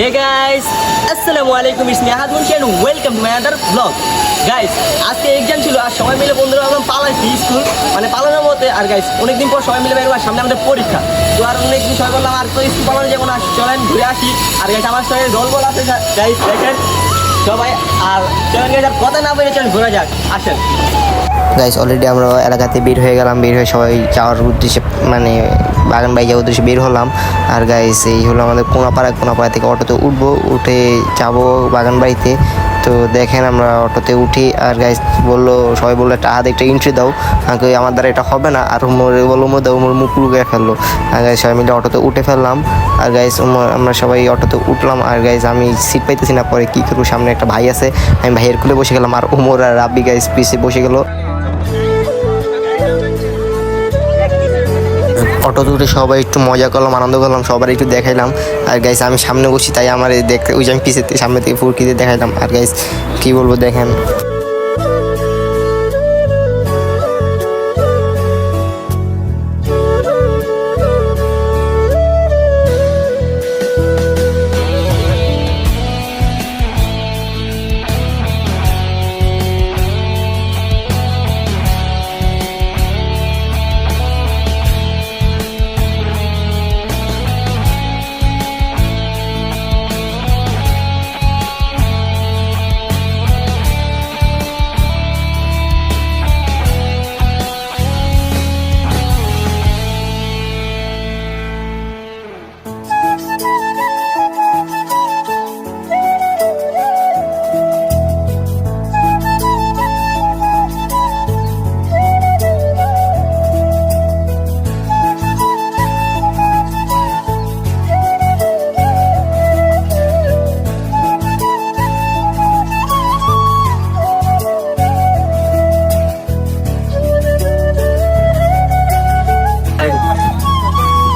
Hey guys, Assalamualaikum. It's me Ahad Munshi and welcome to my other vlog. Guys, আজকে exam ছিল আর সবাই মিলে বন্ধুরা ভাবলাম পালাইছি স্কুল মানে পালানোর মধ্যে। আর গাইস অনেকদিন পর সবাই মিলে বেরোবার সামনে আমাদের পরীক্ষা, তো আর অনেকদিন সবাই বললাম আর তো স্কুল পালানো যাবো না, চলেন ঘুরে আসি। আর গাইস আমার সঙ্গে দল বল আছে গাইস, দেখেন সবাই। আর চলেন গাইস আর কথা না বলে চলেন ঘোরা যাক, আসেন। গাইস অলরেডি আমরা এলাকাতে বের হয়ে গেলাম, বের হয়ে সবাই যাওয়ার উদ্দেশ্যে মানে বাগান বাড়ি যাওয়ার উদ্দেশ্যে বের হলাম। আর গাইস এই হলো আমাদের কোনাপাড়া থেকে অটোতে উঠবো, উঠে যাবো বাগান বাড়িতে। তো দেখেন আমরা অটোতে উঠি আর গাইস সবাই বললো একটা একটা এন্ট্রি দাও, আমার দ্বারা এটা হবে না। আর বললো দাও, মুখ লুকিয়ে ফেললো। আর গাইস সবাই মিলে অটোতে উঠে ফেললাম। আর গাইস আমরা সবাই অটোতে উঠলাম। আর গাইস আমি সিট পাইতেছি না, পরে কী করবো, সামনে একটা ভাই আছে, আমি ভাইয়ের কুলে বসে গেলাম। আর উমর আর রাব্বি গাইস পিছে বসে গেলো। অটোতে উঠে সবাই একটু মজা করলাম, আনন্দ করলাম, সবার একটু দেখাইলাম। আর গাইস আমি সামনে বসি, তাই আমার দেখতে ওই যে আমি পিছের থেকে সামনে থেকে ফুরকিতে দেখাইলাম। আর গাইস কী বলবো দেখেন।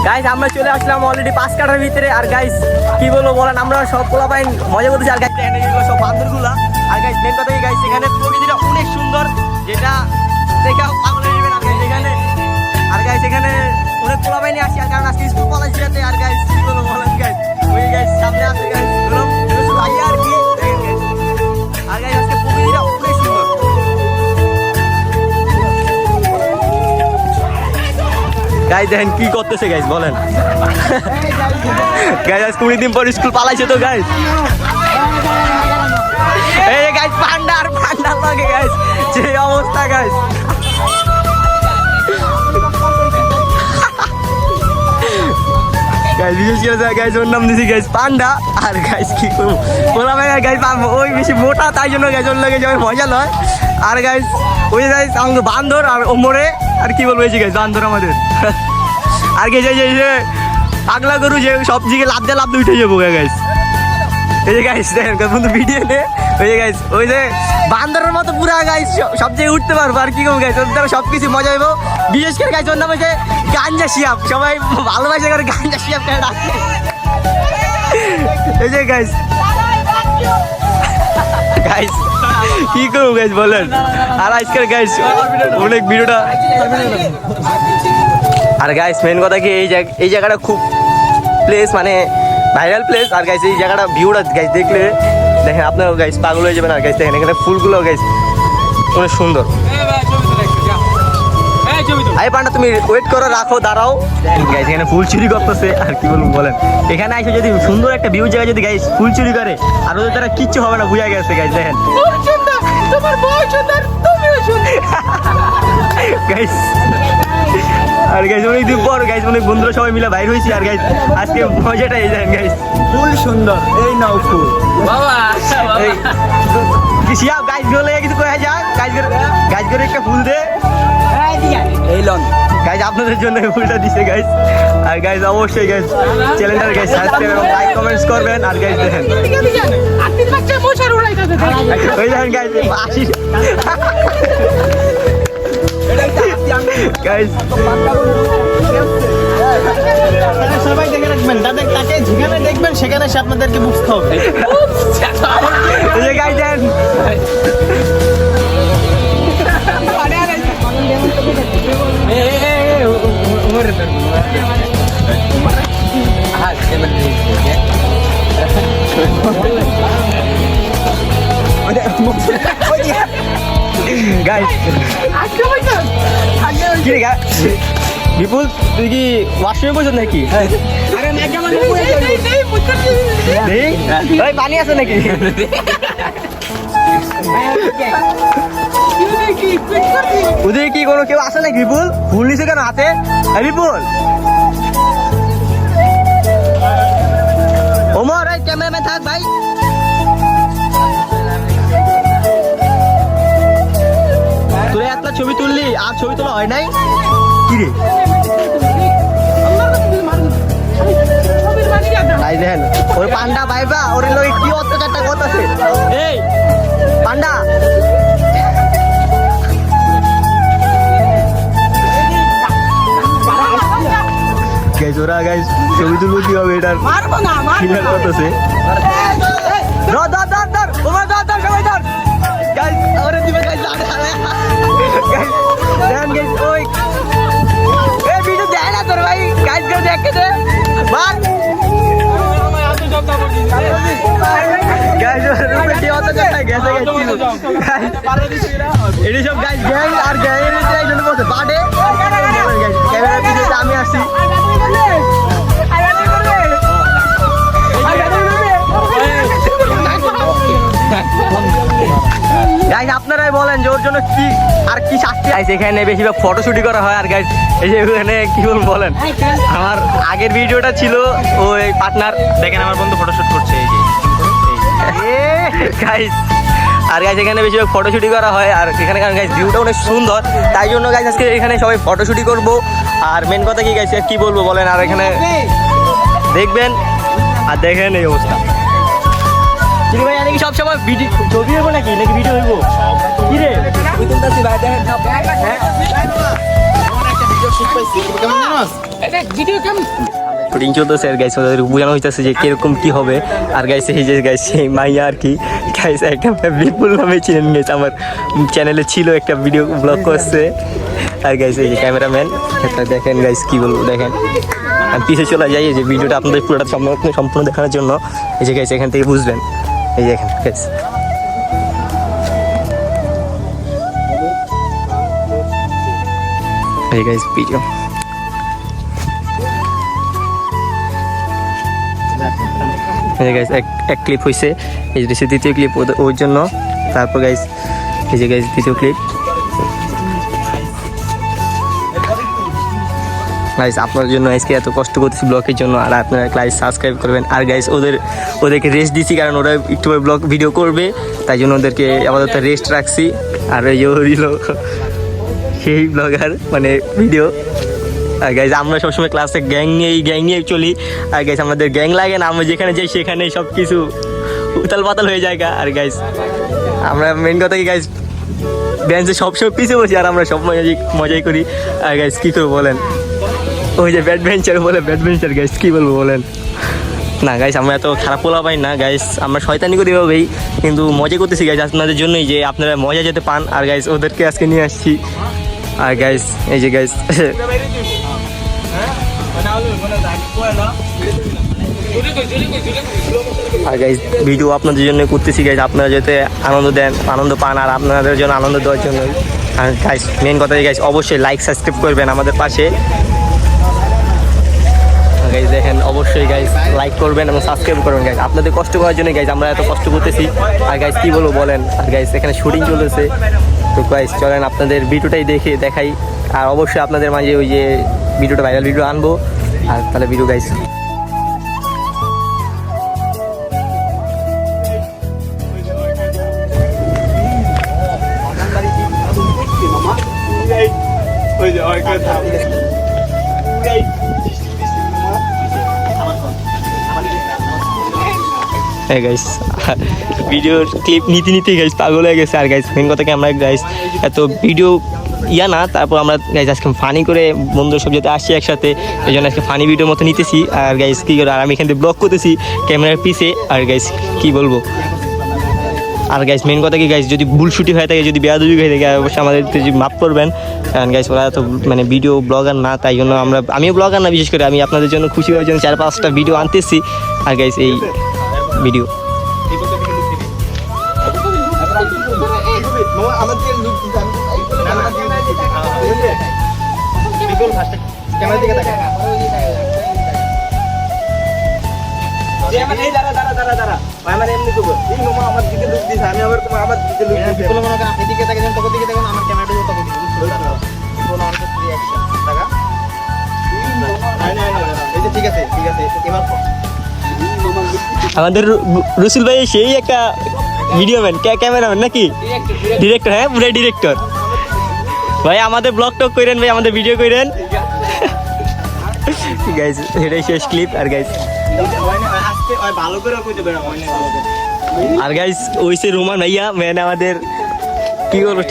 গাইস আমরা চলে আসলাম অলরেডি 5 কাঠার ভিতরে। আর গাইস কি বলবো বলেন, আমরা সব পোলা পাইন মজা করতেছি। আর গাইস সব বান্দরগুলা। আর গাইস মেন কথা কি গাইস, এখানে প্রকৃতিটা অনেক সুন্দর, যেটা দেখে পাগল হয়ে যাবেন। আর গাইস এখানে এখানে অনেক পোলা পাইনি আসি, আর কারণ আজকে স্কুল কলেজ যাতে। আর গাইস কি বলবো বলেন গাইস, ওই গাইস সামনে আছে গাইস বললাম আর কি। আর গাইস আজকে প্রকৃতিটা অনেক সুন্দর। গাইস দেখেন কি করতেছে গাইস বলেন। গাইস আজ 20 দিন পর স্কুল পালাইছে তো গাইস। এই গাইস পান্ডা লাগে গাইস, যে অবস্থা গাইস। গাইস বিশেষ করে গাইস ওর নাম দিছি গাইস পান্ডা। আর গাইস কি করবো বলা ভাই গাইস, ওই বেশি মোটা তাই জন্য গাইস ওর লাগে যাবে মজা লয়। আর গাইস ওই গাইস আমাদের বান্দর আর ওমরে। আর কি বলবো এই যে গাইস বান্দর আমাদের। আর গাইস এই যে পাগলা গরু যে সব দিকে লাভ দিয়ে উঠে যাবো গাইস। এই যে গাইস দেখেন বন্ধু ভিডিও নে, ওই যে গাইস ওই যে বান্দরের মতো পুরা গাইস সব জায়গায় উঠতে পারবো। আর কি করবো গাইস, ওর দ্বারা সব কিছু মজা হইব। বিশেষ করে গাইস ওর নাম হচ্ছে গাঞ্জা শিয়াব, সবাই ভালোবাসে করে গাঞ্জা শিয়াব ডাকে। এই যে গাইস গাইস কি করবো গাইস বলেন। আর আজকের গাইস অনেক ভিডিওটা। আর গাইস মেন কথা কি এই জায়গাটা খুব প্লেস মানে ভাইরাল প্লেস। আর গাইস এই জায়গাটা ভিউটা গাইস দেখলে দেখেন আপনারা গাইস পাগল হয়ে যাবেন। আর গাইস দেখেন এখানে ফুলগুলো গাইস অনেক সুন্দর। আই পান্ডা তুমি ওয়েট করো, রাখো, দাঁড়াও। গাইস এখানে ফুল চুরি করতেছে। আর কি বলবো বলেন, এখানে এসে যদি সুন্দর একটা ভিউ জায়গায় যদি গাইস ফুল চুরি করে, আর ওদের দ্বারা কিচ্ছু হবে না, বুঝা গেছে গাইস। দেখেন গাইস আর গাইস অনেকদিন পর গাইস অনেক বন্ধুরা সবাই মিলে বাইর হয়েছি। আর গাইস আজকে মজাটা এই দেখেন গাইস ফুল সুন্দর। এই নাও ফুল বাবা কিসিয়া গাইস বলে কিছু কয়ে যাক গাইস করে একটা ফুল দে এই লন গাইস আপনাদের জন্য ফুলটা দিছে গাইস। আর গাইস অবশ্যই গাইস চ্যানেলটা গাইস সাবস্ক্রাইব এবং লাইক কমেন্টস করবেন। আর গাইস দেখেন ওই দেখেন গাইস আসি গাইস সবাই দেখে রাখবেন, তাকে যেখানে দেখবেন সেখানে সে আপনাদেরকে বুঝতে হবে। Umur গাইস কি রে বিপুল তুই কি ওয়াশরুমে বসে নাকি ওই পানি আছে নাকি ওদের কি কোনো কেউ আসে নাকি বিপুল ফুল নিছে কেন হাতে বিপুল ওমর এই ক্যামেরাম্যান থাক ভাই তোরা একটা ছবি তুললি আর ছবি তোলা হয় নাই কি রে ভাই দেখেন ওর পান্ডা ভাইবা ওর লোক কি অত্যাচারটা কত আছে এই পান্ডা গাইস ওরা গাইস ছবি তুলবো কি হবে এটার ক্লিয়ার করতেছে ধর ধর ধর ধর ওমর ধর ধর সবাই ধর গাইস ওরে দিবে গাইস গাইস দেন গাইস ওই এই ভিডিও দেখ না তোর ভাই গাইস করে দেখে দে বাদ গাইস ওরে কি হতো জানা গেছে গাইস এডি সব গাইস গ্যাং আর গ্যাংয়ের ভিতরে একজন বসে বাডে গাইস ক্যামেরা পিছনে আমি আসি গাইস আপনারাই বলেন যে ওর জন্য কি আর কি শাস্তি গাইস এখানে বেশিরভাগ ফটোশুটি করা হয় আর গাইস এই যে এখানে কি বলেন আমার আগের ভিডিওটা ছিল ওই পার্টনার দেখেন আমার বন্ধু ফটোশুট করছে এই যে গাইস আর গাইস এখানে বেশিরভাগ ফটোশুটি করা হয় আর এখানে কারণ গাইস ভিউটা অনেক সুন্দর তাই জন্য গাইস আজকে এখানে সবাই ফটোশুটি করব আর মেন কথা কি গাইস কি বলবো বলেন আর এখানে দেখবেন আর দেখেন এই অবস্থা চিনি ভাই নাকি সব সময় ভিডিও ছবি হইব নাকি ভিডিও হইব কি রে তুই তুলতাছি ভাই দেখেন শুটিং চলতেছে আর গাইস ওদের বোঝানো হইতেছে যে কিরকম কি হবে আর গাইস এই যে গাইস এই মাইয়া আর কি গাইস একটা বিপুল নামে চিনেন গাইস আমার চ্যানেলে ছিল একটা ভিডিও ব্লগ করছে আর গাইস এই যে ক্যামেরাম্যান এটা দেখেন গাইস কি বলবো দেখেন আমি পিছিয়ে চলে যাই এই যে ভিডিওটা আপনাদের পুরোটা সম্পূর্ণ দেখানোর জন্য এই যে গাইস এখান থেকে বুঝবেন এই যে এখানে গাইস এই গাইস ভিডিও এই গাইস এক ক্লিপ হইছে এই যে দ্বিতীয় ক্লিপ ওর জন্য তারপর গাইস এই যে গাইস দ্বিতীয় ক্লিপ গাইস আপনার জন্য আজকে এত কষ্ট করতেছি ব্লগের জন্য আর আপনারা গাইস সাবস্ক্রাইব করবেন আর গাইস ওদেরকে রেস্ট দিছি কারণ ওরা একটু ব্লগ ভিডিও করবে তাই জন্য ওদেরকে আপাতত রেস্ট রাখছি আর এই যে হলো সেই ব্লগার মানে ভিডিও আর গাইস আমরা সবসময় ক্লাসে গ্যাং নিয়ে চলি আর গাইস আমাদের গ্যাং লাগে না আমরা যেখানে যাই সেখানে সব কিছু উতাল পাতাল হয়ে যায় আর গাইস আমরা মেন কথা কি গাইস বেঞ্চে সবসময় পিছিয়ে বসি আর আমরা সব মজাই করি আর গাইস কী করবো বলেন ওই যে ব্যাডভেঞ্চার বলে ব্যাডভেঞ্চার গাইস কী বলবো বলেন না গাইস আমরা এত খারাপ পোলা পাই না গাইস আমরা শয়তানি করি ভাবেই কিন্তু মজা করতেছি গাইস আপনাদের জন্যই যে আপনারা মজা যেতে পান আর গাইস ওদেরকে আজকে নিয়ে আসছি আর গাইস এই যে গাইস আর গাইস ভিডিও আপনাদের জন্য করতেছি গাইস আপনারা যাতে আনন্দ পান আর আপনাদের জন্য আনন্দ দেওয়ার জন্য আর গাইস মেন কথা গাইস অবশ্যই লাইক সাবস্ক্রাইব করবেন আমাদের পাশে গাইস দেখেন অবশ্যই গাইস লাইক করবেন এবং সাবস্ক্রাইব করবেন গাইস আপনাদের কষ্ট করার জন্য গাইস আমরা এত কষ্ট করতেছি আর গাইস কি বলবো বলেন আর গাইস এখানে শুটিং চলতেছে তো গাইস চলেন আপনাদের ভিডিওটাই দেখাই আর অবশ্যই আপনাদের মাঝে ওই যে ভিডিওটা ভাইরাল ভিডিও আনবো আর তাহলে ভিডিও গাইস হ্যাঁ গাইস ভিডিওর ক্লিপ নিতে গাইস পাগল হয়ে গেছে আর গাইস মেন কথা কি আমরা গাইস এত ভিডিও না তারপর আমরা গাইস আজকে ফানি করে বন্ধুরা সব যেতে আসছি একসাথে এই জন্য আজকে ফানি ভিডিওর মতো নিতেছি আর গাইস কী করে আর আমি এখান থেকে ব্লগ করতেছি ক্যামেরার পিছে আর গাইস কী বলবো আর গাইস মেন কথা কি গাইস যদি ভুল শুটি হয়ে থাকে যদি বেয়াদবি হয়ে থাকে অবশ্যই আমাদের মাফ করবেন কারণ গাইস ওরা তো মানে ভিডিও ব্লগার না তাই জন্য আমিও ব্লগার না বিশেষ করে আমি আপনাদের জন্য খুশি হওয়ার জন্য 4-5টা ভিডিও আনতেছি আর গাইস এই ভিডিও বিপুল ফার্স্টে ক্যামেরার দিকে তাকা বিপুল মনে করেন এদিকে তাকে যেন তোকে দিকে দেখুন আমার ক্যামেরাটা যেন তোকে দিকে বিপুল আমার কাছে রিঅ্যাকশন তাকা এই যে ঠিক আছে এবার আমাদের রসুল ভাই সেই একটা ভিডিও ম্যান ক্যামেরাম্যান নাকি ডিরেক্টর হ্যাঁ পুরো ডিরেক্টর ভাই আমাদের ব্লগ টক করেন ভাই আমাদের ভিডিও করেন গাইস এটাই শেষ ক্লিপ আর গাইস আজকে ভালো করে কইতে পারে অনেক ভালো করে আর গাইস ওইসে রোমান ভাইয়া ম্যান আমাদের কি বলবো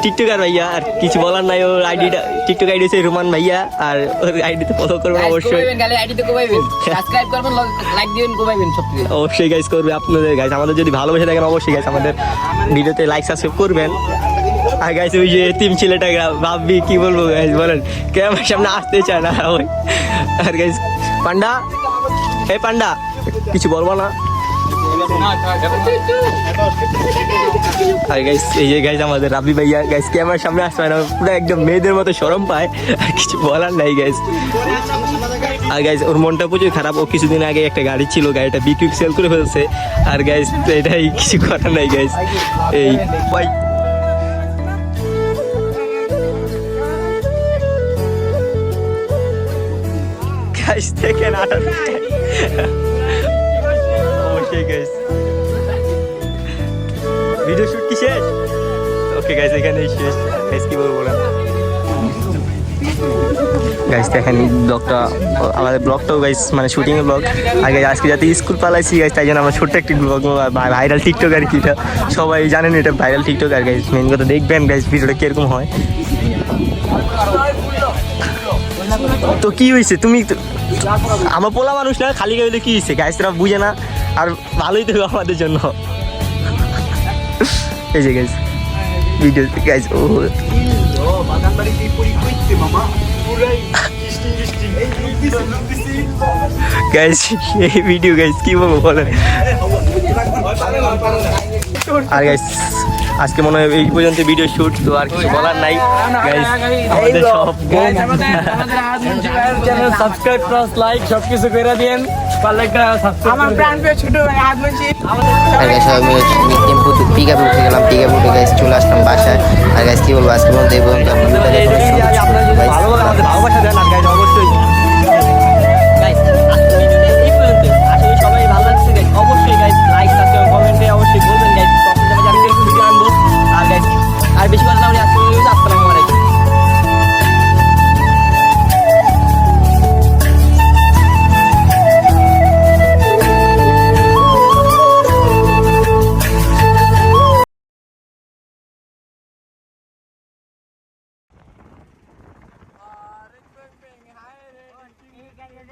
টিকটকার ভাইয়া আর কিছু বলার নাই ওর আইডিটা টিকটক আইডি হচ্ছে রোমান ভাইয়া আর ওর আইডিতে ফলো করবেন অবশ্যই অবশ্যই গাইস করবে আপনাদের গাইস আমাদের যদি ভালোবেসে থাকেন অবশ্যই গাইস আমাদের ভিডিওতে লাইক সাবস্ক্রাইব করবেন আর গাইস ওই যে এতিম ছেলেটা ভাববি কি বলবো গাইস বলেন ক্যামেরার সামনে আসতে চায় না ওই আর গাইস পান্ডা এই পান্ডা কিছু বলবো না আর গাইস এই যে গাইস আমাদের রাবি ভাইয়া গাইস ক্যামেরার সামনে আসতে পারে না পুরো একদম মেয়েদের মতো শরম পায় আর কিছু বলার নাই গাইস আর গাইস ওর মনটা প্রচুর খারাপ ও কিছুদিন আগে একটা গাড়ি ছিল গাড়িটা বিক্রি সেল করে ফেলছে আর গাইস এটাই কিছু করার নাই গাইস এই ভাই গাইস দেখেন অবশ্যই গাইস ভিডিও শুট কি শেষ ওকে গাইস এখানেই শেষ গাইস কি বলবো না গাইস দেখেন ব্লগটা আমাদের ব্লগটাও গাইস মানে শুটিং এর ব্লগ আগে আজকে যাতে স্কুল পালাইছি গাইস তাই জন্য আমরা ছোট্ট একটি ব্লগ ভাইরাল টিকটক আর কি এটা সবাই জানেন এটা ভাইরাল টিকটক আর গাইস মেন কথা দেখবেন গাইস ভিডিওটা কিরকম হয় তো কি হয়েছে তুমি আমার পোলা মানুষ না খালি গাইলে কি হয়েছে গাইসরা বুঝে না আর ভালোই তো আমাদের জন্য এই যে গাইস ভিডিও গাইস ও গাইস এই ভিডিও গাইস কি বলবো বলেন আর গাইস আজকে মনে হয় এই পর্যন্ত ভিডিও শুট তো আর কিছু বলার নাই গাইস আমাদের সব চ্যানেল সাবস্ক্রাইব প্লাস লাইক সবকিছু করে দেন পারলে একটা সাবস্ক্রাইব আমার প্রাণ পেয়ে ছোট ভাই হাত মুছি আর গাইস সবাই মিলে টেম্পো পিক আপ উঠে গেলাম পিক আপ উঠে গাইস চলে আসলাম বাসায় আর গাইস কি বলবো আজকে মধ্যে এই পর্যন্ত আপনারা যদি ভালো আমাদের ভালোবাসা দেন আর গাইস অবশ্যই গাইস আজকে ভিডিওটা এই পর্যন্ত আশা করি সবাই ভালো লাগছে গাইস অবশ্যই গাইস লাইক সাবস্ক্রাইব কমেন্টে অবশ্যই বলবেন গাইস তখন আমি আরেকটা ভিডিও আনবো আর গাইস আর বেশি কথা না বলে আজকে আসসালামু আলাইকুম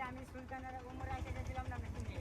আমি সুলতানের উমর আইতে গেছিলাম না মেশিনে।